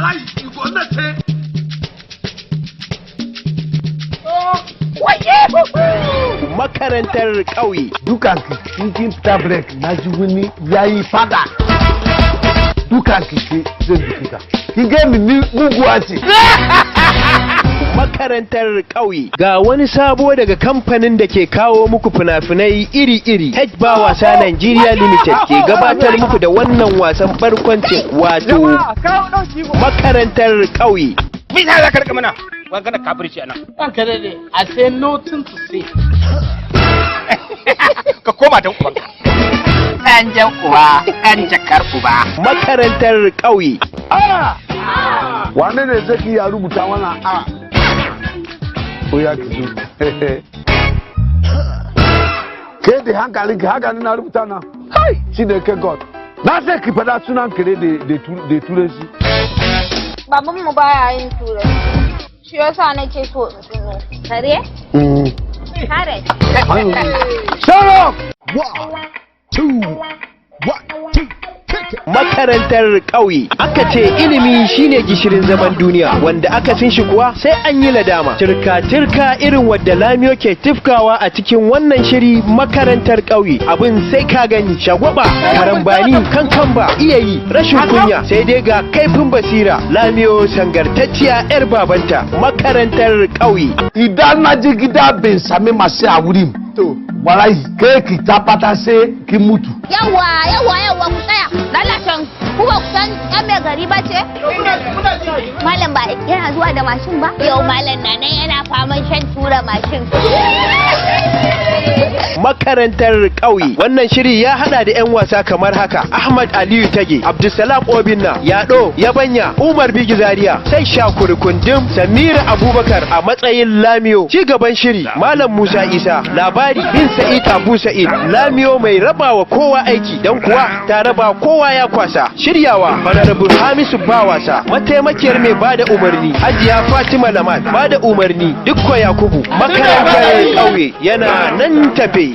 wallahi gwamnati makarantar ƙauye dukan kin fita break na ji wani yayi fada dukan ki zai duka kin ga ni muguwa ce makarantar ƙauye ga wani sabo daga kamfanin da ke kawo muku fina-finai iri-iri H-Bar Wasa Nigeria Limited ke gabatar muku da wannan wasan barkwancin wato makarantar ƙauye. Me za ka rika mana magana kafirci anan? Ɗan ka dade, I say nothing to say. Ka koma dan ubanka. Ɗan jan uba, ɗan jakar uba. Makarantar ƙauye. wane ne zai ya rubuta mana a ko ya kizo ke da hankalin ki haka na rubuta na shi ne ke god na sai ki fada sunan kare da turanci baban mu baya yin turanci shi yasa nake so in tuno kare kare shut up makarantar ƙauye aka ce ilimi shine gishirin zaman duniya wanda aka sin shi kuwa sai an yi ladama tirka irin wadda lamiyo ke tifkawa a cikin wannan shiri makarantar ƙauye abin sai ka gani shagwaba karambani kankamba iya yi rashin kunya sai dai ga kaifin basira lamiyo sangartacciya yar babanta makarantar ƙauye idan na ji gida bin sami masu a wurin to wallahi kai ki tabbata sai ki mutu yawa ku tsaya lalacin ku ba ku san yan mai gari ba ce malam ba yana zuwa da mashin ba yau malam na nan yana faman shan tura mashin makarantar ƙauye wannan shiri ya hada da 'yan wasa kamar haka Ahmad Aliyu Tage Abdulsalam Obinna Yado Yabanya Umar Bigi Zaria sai Shakuri Kundim Samira Abubakar a matsayin Lamiyo ci gaban shiri Malam Musa Isa labari bin Sa'id Abu Sa'id Lamiyo mai rabawa kowa aiki dan kuwa ta raba kowa ya kwasa shiryawa Honorable Hamisu Bawasa mataimakiyar mai bada umarni Hajiya Fatima Lamat bada umarni Dukko Yakubu makarantar ƙauye yana nan tafe